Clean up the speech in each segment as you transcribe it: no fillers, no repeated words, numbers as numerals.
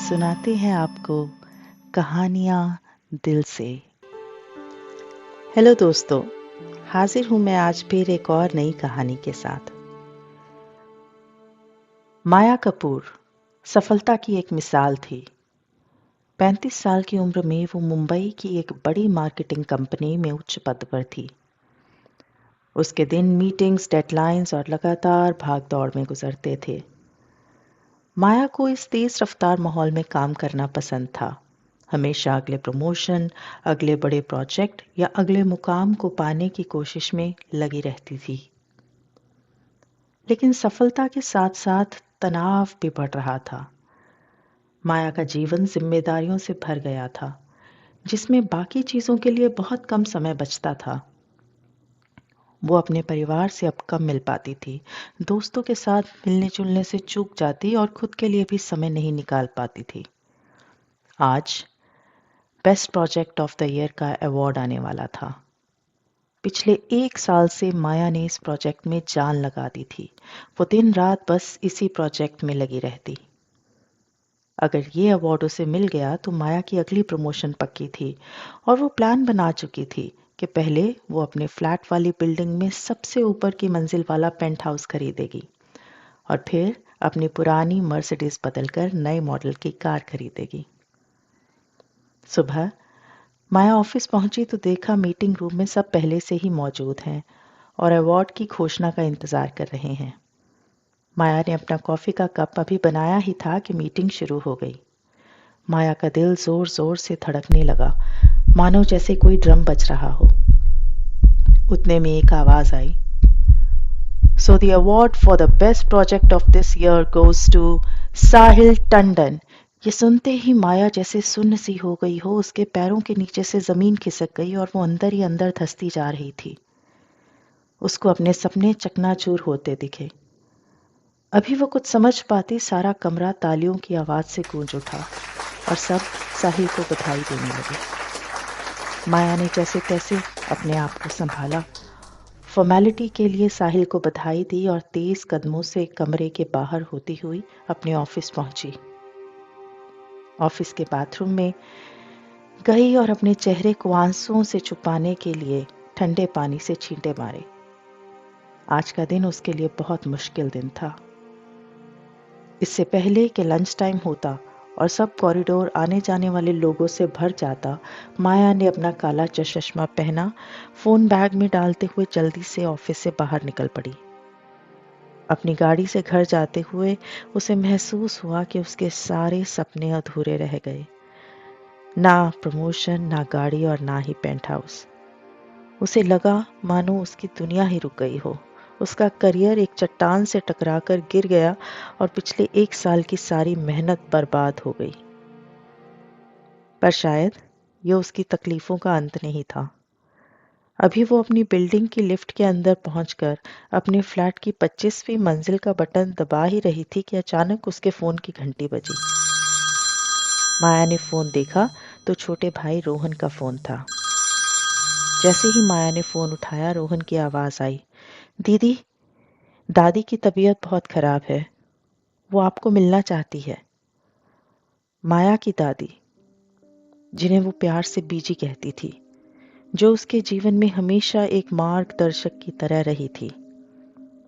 सुनाते हैं आपको कहानियाँ दिल से। हेलो दोस्तों, हाजिर हूँ मैं आज फिर एक और नई कहानी के साथ। माया कपूर सफलता की एक मिसाल थी। 35 साल की उम्र में वो मुंबई की एक बड़ी मार्केटिंग कंपनी में उच्च पद पर थी। उसके दिन मीटिंग्स, डेडलाइंस और लगातार भाग-दौड़ में गुजरते थे। माया को इस तेज रफ्तार माहौल में काम करना पसंद था। हमेशा अगले प्रमोशन, अगले बड़े प्रोजेक्ट या अगले मुकाम को पाने की कोशिश में लगी रहती थी। लेकिन सफलता के साथ साथ तनाव भी बढ़ रहा था। माया का जीवन जिम्मेदारियों से भर गया था, जिसमें बाकी चीजों के लिए बहुत कम समय बचता था। वो अपने परिवार से अब कम मिल पाती थी, दोस्तों के साथ मिलने जुलने से चूक जाती और खुद के लिए भी समय नहीं निकाल पाती थी। आज best project of the year का अवार्ड आने वाला था। पिछले 1 साल से माया ने इस प्रोजेक्ट में जान लगा दी थी। वो दिन रात बस इसी प्रोजेक्ट में लगी रहती। अगर ये अवार्ड उसे मिल गया तो माया की अगली प्रमोशन पक्की थी और वो प्लान बना चुकी थी कि पहले वो अपने फ्लैट वाली बिल्डिंग में सबसे ऊपर की मंजिल वाला पेंट हाउस खरीदेगी और फिर अपनी पुरानी मर्सिडीज बदलकर नए मॉडल की कार खरीदेगी। सुबह माया ऑफिस पहुंची तो देखा मीटिंग रूम में सब पहले से ही मौजूद हैं और अवार्ड की घोषणा का इंतजार कर रहे हैं। माया ने अपना कॉफी का कप अभी बनाया ही था कि मीटिंग शुरू हो गई। माया का दिल जोर जोर से धड़कने लगा, मानो जैसे कोई ड्रम बज रहा हो। उतने में एक आवाज आई, so the award for the best project of this year goes to Sahil Tandon. ये सुनते ही माया जैसे सुन्न सी हो गई हो, उसके पैरों के नीचे से जमीन खिसक गई और वो अंदर ही अंदर धंसती जा रही थी। उसको अपने सपने चकनाचूर होते दिखे। अभी वो कुछ समझ पाती, सारा कमरा तालियों की आवाज से गूंज उठा और सब साहिल को बधाई देने लगे। माया ने जैसे तैसे अपने आप को संभाला, फॉर्मेलिटी के लिए साहिल को बधाई दी और तेज कदमों से कमरे के बाहर होती हुई अपने ऑफिस पहुंची। ऑफिस के बाथरूम में गई और अपने चेहरे को आंसुओं से छुपाने के लिए ठंडे पानी से छींटे मारे। आज का दिन उसके लिए बहुत मुश्किल दिन था। इससे पहले कि लंच टाइम होता और सब कॉरिडोर आने जाने वाले लोगों से भर जाता, माया ने अपना काला चश्मा पहना, फोन बैग में डालते हुए जल्दी से ऑफिस से बाहर निकल पड़ी। अपनी गाड़ी से घर जाते हुए उसे महसूस हुआ कि उसके सारे सपने अधूरे रह गए। ना प्रमोशन, ना गाड़ी और ना ही पेंट हाउस। उसे लगा मानो उसकी दुनिया ही रुक गई हो। उसका करियर एक चट्टान से टकराकर गिर गया और पिछले 1 साल की सारी मेहनत बर्बाद हो गई। पर शायद ये उसकी तकलीफों का अंत नहीं था। अभी वो अपनी बिल्डिंग की लिफ्ट के अंदर पहुंचकर अपने फ्लैट की 25वीं मंजिल का बटन दबा ही रही थी कि अचानक उसके फोन की घंटी बजी। माया ने फोन देखा तो छोटे भाई रोहन का फोन था। जैसे ही माया ने फोन उठाया, रोहन की आवाज आई, दीदी, दादी की तबीयत बहुत खराब है, वो आपको मिलना चाहती है। माया की दादी, जिन्हें वो प्यार से बीजी कहती थी, जो उसके जीवन में हमेशा एक मार्गदर्शक की तरह रही थी।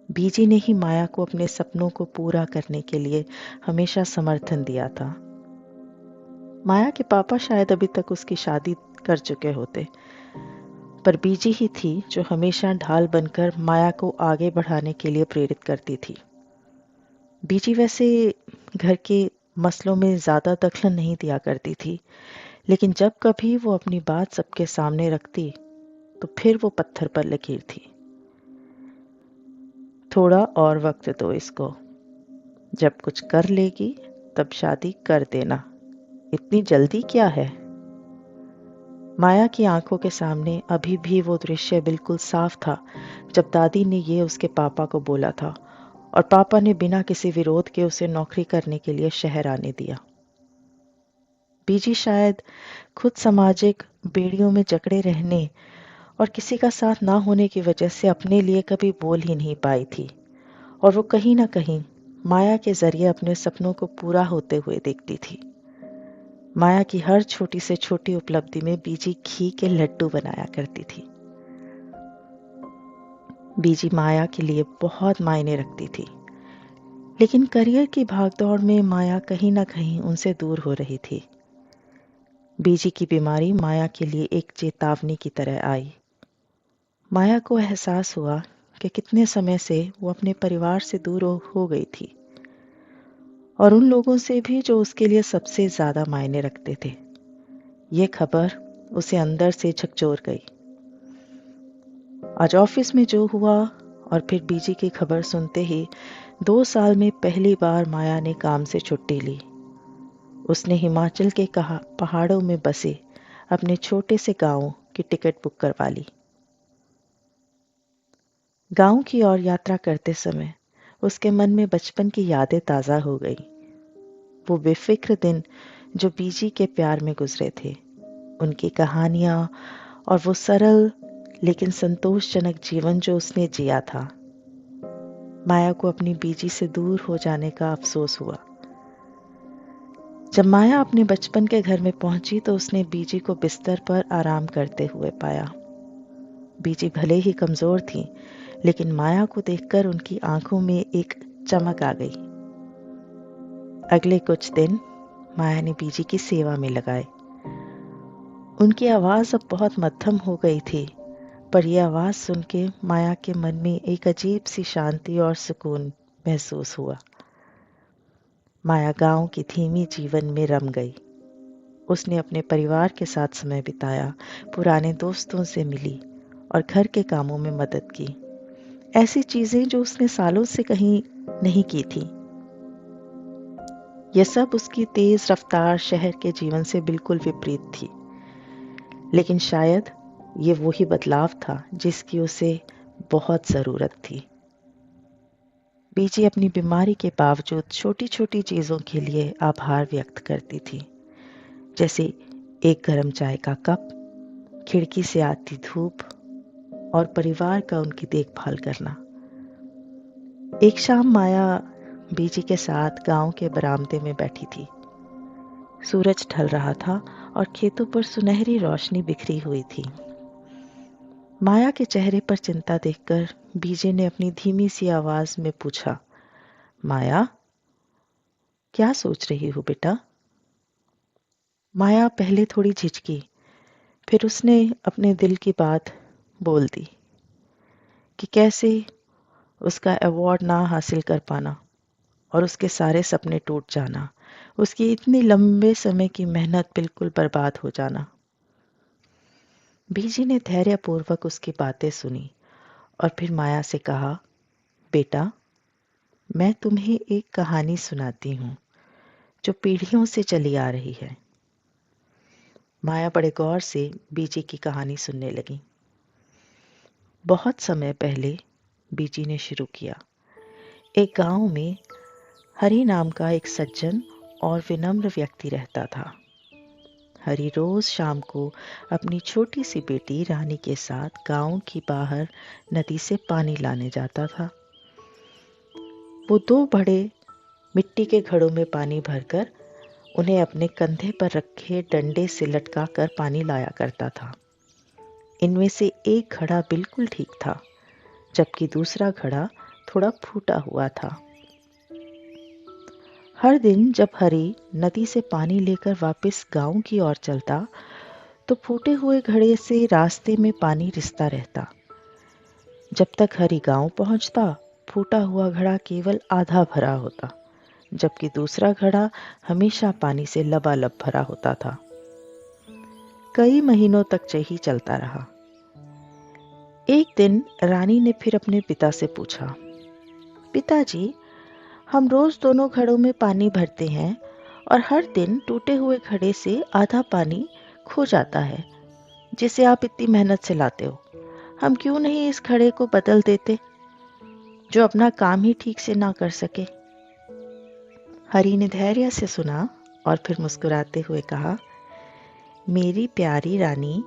बीजी ने ही माया को अपने सपनों को पूरा करने के लिए हमेशा समर्थन दिया था। माया के पापा शायद अभी तक उसकी शादी कर चुके होते, पर बीजी ही थी जो हमेशा ढाल बनकर माया को आगे बढ़ाने के लिए प्रेरित करती थी। बीजी वैसे घर के मसलों में ज्यादा दखल नहीं दिया करती थी, लेकिन जब कभी वो अपनी बात सबके सामने रखती तो फिर वो पत्थर पर लकीर थी। थोड़ा और वक्त दो इसको, जब कुछ कर लेगी तब शादी कर देना, इतनी जल्दी क्या है। माया की आंखों के सामने अभी भी वो दृश्य बिल्कुल साफ था जब दादी ने ये उसके पापा को बोला था और पापा ने बिना किसी विरोध के उसे नौकरी करने के लिए शहर आने दिया। बीजी शायद खुद सामाजिक बेड़ियों में जकड़े रहने और किसी का साथ ना होने की वजह से अपने लिए कभी बोल ही नहीं पाई थी, और वो कहीं ना कहीं माया के जरिए अपने सपनों को पूरा होते हुए देखती थी। माया की हर छोटी से छोटी उपलब्धि में बीजी घी के लड्डू बनाया करती थी। बीजी माया के लिए बहुत मायने रखती थी, लेकिन करियर की भागदौड़ में माया कहीं ना कहीं उनसे दूर हो रही थी। बीजी की बीमारी माया के लिए एक चेतावनी की तरह आई। माया को एहसास हुआ कि कितने समय से वो अपने परिवार से दूर हो गई थी, और उन लोगों से भी जो उसके लिए सबसे ज्यादा मायने रखते थे। ये खबर उसे अंदर से झकझोर गई। आज ऑफिस में जो हुआ और फिर बीजी की खबर सुनते ही 2 साल में पहली बार माया ने काम से छुट्टी ली। उसने हिमाचल के पहाड़ों में बसे अपने छोटे से गांव की टिकट बुक करवा ली। गांव की ओर यात्रा करते समय उसके मन में बचपन की यादें ताजा हो गई। वो बेफिक्र दिन जो बीजी के प्यार में गुजरे थे, उनकी कहानियां और वो सरल लेकिन संतोषजनक जीवन जो उसने जिया था। माया को अपनी बीजी से दूर हो जाने का अफसोस हुआ। जब माया अपने बचपन के घर में पहुंची तो उसने बीजी को बिस्तर पर आराम करते हुए पाया। बीजी भले ही कमजोर थी, लेकिन माया को देखकर उनकी आंखों में एक चमक आ गई। अगले कुछ दिन माया ने बीजी की सेवा में लगाए। उनकी आवाज अब बहुत मध्यम हो गई थी, पर यह आवाज सुन के माया के मन में एक अजीब सी शांति और सुकून महसूस हुआ। माया गांव की धीमी जीवन में रम गई। उसने अपने परिवार के साथ समय बिताया, पुराने दोस्तों से मिली और घर के कामों में मदद की। ऐसी चीजें जो उसने सालों से कहीं नहीं की थी। यह सब उसकी तेज रफ्तार शहर के जीवन से बिल्कुल विपरीत थी, लेकिन शायद ये वही बदलाव था जिसकी उसे बहुत जरूरत थी। बीजी अपनी बीमारी के बावजूद छोटी छोटी चीजों के लिए आभार व्यक्त करती थी, जैसे एक गर्म चाय का कप, खिड़की से आती धूप और परिवार का उनकी देखभाल करना। एक शाम माया बीजी के साथ गांव के बरामदे में बैठी थी। सूरज ढल रहा था और खेतों पर सुनहरी रोशनी बिखरी हुई थी। माया के चेहरे पर चिंता देखकर बीजी ने अपनी धीमी सी आवाज में पूछा, माया, क्या सोच रही हो बेटा? माया पहले थोड़ी झिझकी, फिर उसने अपने दिल की बात बोल दी कि कैसे उसका अवार्ड ना हासिल कर पाना और उसके सारे सपने टूट जाना, उसकी इतनी लंबे समय की मेहनत बिल्कुल बर्बाद हो जाना। बीजी ने धैर्यपूर्वक उसकी बातें सुनी और फिर माया से कहा, बेटा, मैं तुम्हें एक कहानी सुनाती हूँ जो पीढ़ियों से चली आ रही है। माया बड़े गौर से बीजी की कहानी सुनने लगी। बहुत समय पहले, बीजी ने शुरू किया, एक गांव में हरि नाम का एक सज्जन और विनम्र व्यक्ति रहता था। हरि रोज शाम को अपनी छोटी सी बेटी रानी के साथ गांव की बाहर नदी से पानी लाने जाता था। वो 2 बड़े मिट्टी के घड़ों में पानी भरकर उन्हें अपने कंधे पर रखे डंडे से लटकाकर पानी लाया करता था। इनमें से एक घड़ा बिल्कुल ठीक था, जबकि दूसरा घड़ा थोड़ा फूटा हुआ था। हर दिन जब हरि नदी से पानी लेकर वापस गांव की ओर चलता, तो फूटे हुए घड़े से रास्ते में पानी रिसता रहता। जब तक हरि गांव पहुंचता, फूटा हुआ घड़ा केवल आधा भरा होता, जबकि दूसरा घड़ा हमेशा पानी से लबालब भरा होता था। कई महीनों तक यही चलता रहा। एक दिन रानी ने फिर अपने पिता से पूछा, पिताजी, हम रोज दोनों घड़ों में पानी भरते हैं और हर दिन टूटे हुए घड़े से आधा पानी खो जाता है, जिसे आप इतनी मेहनत से लाते हो। हम क्यों नहीं इस घड़े को बदल देते, जो अपना काम ही ठीक से ना कर सके? हरि ने धैर्य से सुना और फिर मुस्कुराते हुए कहा, मेरी प्यारी रानी,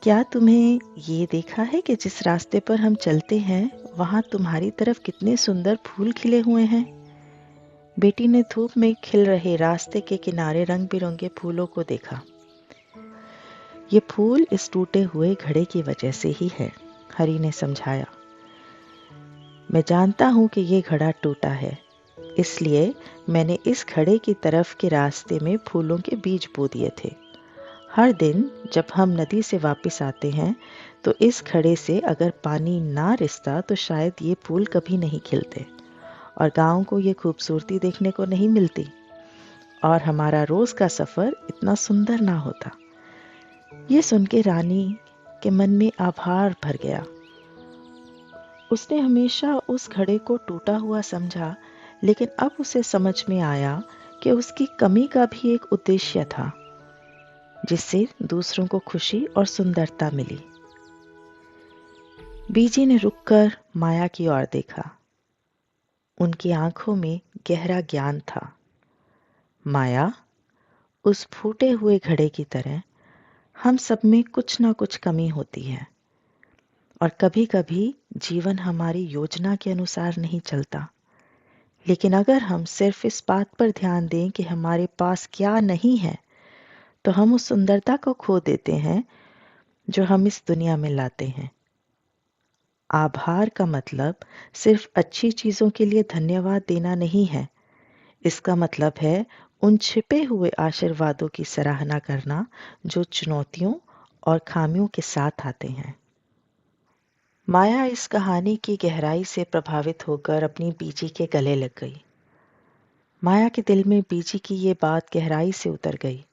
क्या तुम्हें ये देखा है कि जिस रास्ते पर हम चलते हैं वहां तुम्हारी तरफ कितने सुंदर फूल खिले हुए हैं? बेटी ने धूप में खिल रहे रास्ते के किनारे रंग बिरंगे फूलों को देखा। ये फूल इस टूटे हुए घड़े की वजह से ही है, हरी ने समझाया। मैं जानता हूं कि ये घड़ा टूटा है, इसलिए मैंने इस घड़े की तरफ के रास्ते में फूलों के बीज बो दिए थे। हर दिन जब हम नदी से वापस आते हैं तो इस घड़े से अगर पानी ना रिसता तो शायद ये फूल कभी नहीं खिलते और गांव को ये खूबसूरती देखने को नहीं मिलती और हमारा रोज का सफर इतना सुंदर ना होता। ये सुन के रानी के मन में आभार भर गया। उसने हमेशा उस घड़े को टूटा हुआ समझा, लेकिन अब उसे समझ में आया कि उसकी कमी का भी एक उद्देश्य था, जिससे दूसरों को खुशी और सुंदरता मिली। बीजी ने रुककर माया की ओर देखा। उनकी आंखों में गहरा ज्ञान था। माया, उस फूटे हुए घड़े की तरह हम सब में कुछ ना कुछ कमी होती है और कभी-कभी जीवन हमारी योजना के अनुसार नहीं चलता। लेकिन अगर हम सिर्फ इस बात पर ध्यान दें कि हमारे पास क्या नहीं है, तो हम उस सुंदरता को खो देते हैं जो हम इस दुनिया में लाते हैं। आभार का मतलब सिर्फ अच्छी चीजों के लिए धन्यवाद देना नहीं है। इसका मतलब है उन छिपे हुए आशीर्वादों की सराहना करना जो चुनौतियों और खामियों के साथ आते हैं। माया इस कहानी की गहराई से प्रभावित होकर अपनी बीजी के गले लग गई। माया के दिल में बीजी की ये बात गहराई से उतर गई।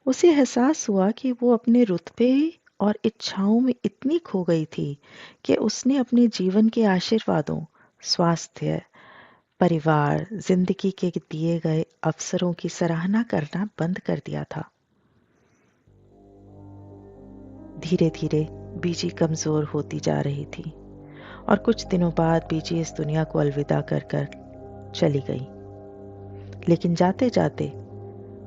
उसे एहसास हुआ कि वो अपने रुतबे और इच्छाओं में इतनी खो गई थी कि उसने अपने जीवन के आशीर्वादों, स्वास्थ्य, परिवार, जिंदगी के दिए गए अवसरों की सराहना करना बंद कर दिया था। धीरे धीरे बीजी कमजोर होती जा रही थी और कुछ दिनों बाद बीजी इस दुनिया को अलविदा कर कर चली गई। लेकिन जाते जाते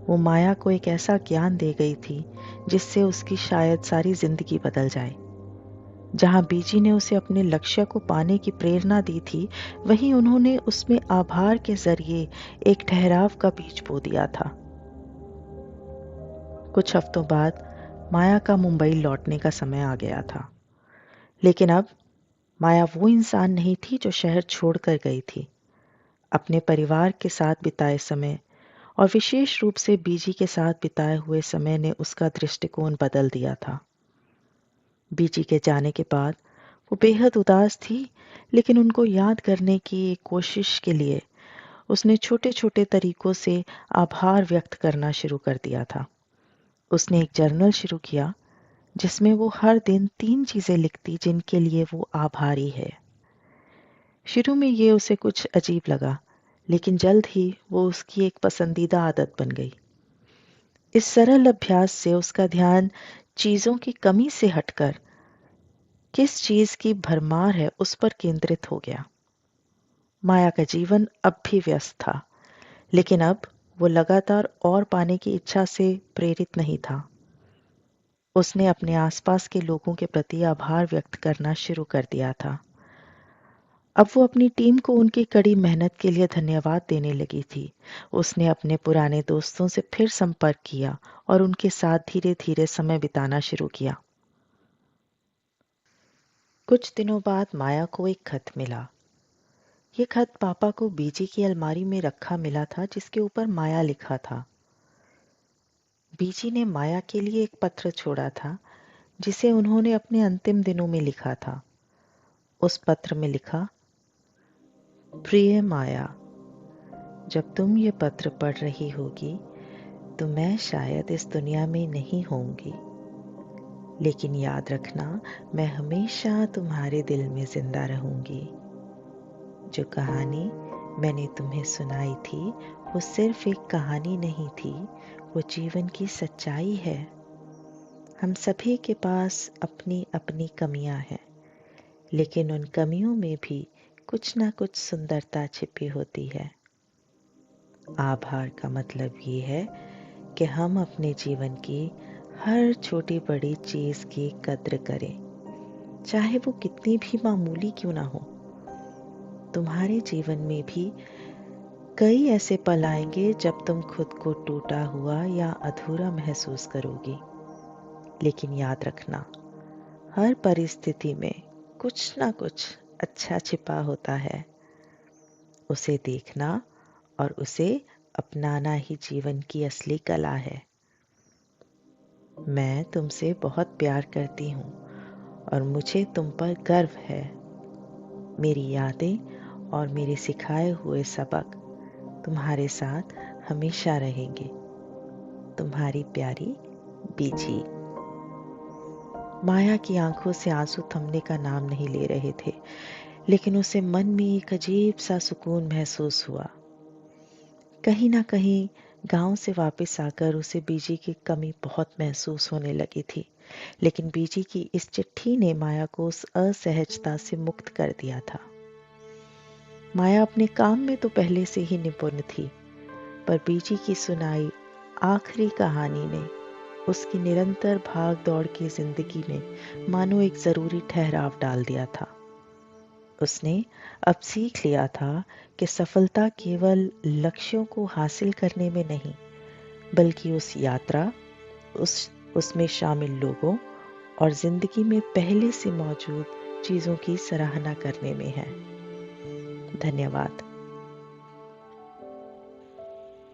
वो माया को एक ऐसा ज्ञान दे गई थी जिससे उसकी शायद सारी जिंदगी बदल जाए। जहां बीजी ने उसे अपने लक्ष्य को पाने की प्रेरणा दी थी, वहीं उन्होंने उसमें आभार के जरिए एक ठहराव का बीज बो दिया था। कुछ हफ्तों बाद माया का मुंबई लौटने का समय आ गया था। लेकिन अब माया वो इंसान नहीं थी जो शहर छोड़कर गई थी। अपने परिवार के साथ बिताए समय और विशेष रूप से बीजी के साथ बिताए हुए समय ने उसका दृष्टिकोण बदल दिया था। बीजी के जाने के बाद वो बेहद उदास थी, लेकिन उनको याद करने की एक कोशिश के लिए उसने छोटे छोटे तरीकों से आभार व्यक्त करना शुरू कर दिया था। उसने एक जर्नल शुरू किया जिसमें वो हर दिन 3 चीजें लिखती जिनके लिए वो आभारी है। शुरू में ये उसे कुछ अजीब लगा, लेकिन जल्द ही वो उसकी एक पसंदीदा आदत बन गई। इस सरल अभ्यास से उसका ध्यान चीजों की कमी से हटकर किस चीज की भरमार है उस पर केंद्रित हो गया। माया का जीवन अब भी व्यस्त था, लेकिन अब वो लगातार और पाने की इच्छा से प्रेरित नहीं था। उसने अपने आसपास के लोगों के प्रति आभार व्यक्त करना शुरू कर दिया था। अब वो अपनी टीम को उनकी कड़ी मेहनत के लिए धन्यवाद देने लगी थी। उसने अपने पुराने दोस्तों से फिर संपर्क किया और उनके साथ धीरे धीरे समय बिताना शुरू किया। कुछ दिनों बाद माया को एक खत मिला। ये खत पापा को बीजी की अलमारी में रखा मिला था, जिसके ऊपर माया लिखा था। बीजी ने माया के लिए एक पत्र छोड़ा था जिसे उन्होंने अपने अंतिम दिनों में लिखा था। उस पत्र में लिखा, प्रिय माया, जब तुम ये पत्र पढ़ रही होगी तो मैं शायद इस दुनिया में नहीं होंगी, लेकिन याद रखना मैं हमेशा तुम्हारे दिल में जिंदा रहूंगी। जो कहानी मैंने तुम्हें सुनाई थी वो सिर्फ एक कहानी नहीं थी, वो जीवन की सच्चाई है। हम सभी के पास अपनी अपनी कमियां हैं, लेकिन उन कमियों में भी कुछ ना कुछ सुंदरता छिपी होती है। आभार का मतलब ये है कि हम अपने जीवन की हर छोटी बड़ी चीज की कद्र करें, चाहे वो कितनी भी मामूली क्यों ना हो। तुम्हारे जीवन में भी कई ऐसे पल आएंगे जब तुम खुद को टूटा हुआ या अधूरा महसूस करोगी, लेकिन याद रखना, हर परिस्थिति में कुछ ना कुछ अच्छा छिपा होता है। उसे देखना और उसे अपनाना ही जीवन की असली कला है। मैं तुमसे बहुत प्यार करती हूँ और मुझे तुम पर गर्व है। मेरी यादें और मेरे सिखाए हुए सबक तुम्हारे साथ हमेशा रहेंगे। तुम्हारी प्यारी बीजी। माया की आंखों से आंसू थमने का नाम नहीं ले रहे थे, लेकिन उसे मन में एक अजीब सा सुकून महसूस हुआ। कहीं ना कहीं गांव से वापस आकर उसे बीजी की कमी बहुत महसूस होने लगी थी, लेकिन बीजी की इस चिट्ठी ने माया को उस असहजता से मुक्त कर दिया था। माया अपने काम में तो पहले से ही निपुण थी, पर बीजी की सुनाई आखिरी कहानी ने उसकी निरंतर भाग दौड़ की जिंदगी में मानो एक जरूरी ठहराव डाल दिया था। उसने अब सीख लिया था कि सफलता केवल लक्ष्यों को हासिल करने में नहीं, बल्कि उस यात्रा, उसमें शामिल लोगों और जिंदगी में पहले से मौजूद चीजों की सराहना करने में है। धन्यवाद।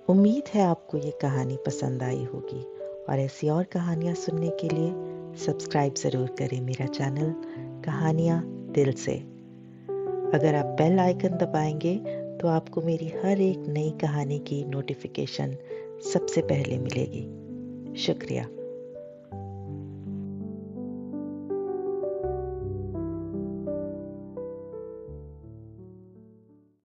उम्मीद है आपको ये कहानी पसंद आई होगी, और ऐसी और कहानियाँ सुनने के लिए सब्सक्राइब ज़रूर करें मेरा चैनल कहानियाँ दिल से। अगर आप बेल आइकन दबाएंगे तो आपको मेरी हर एक नई कहानी की नोटिफिकेशन सबसे पहले मिलेगी। शुक्रिया।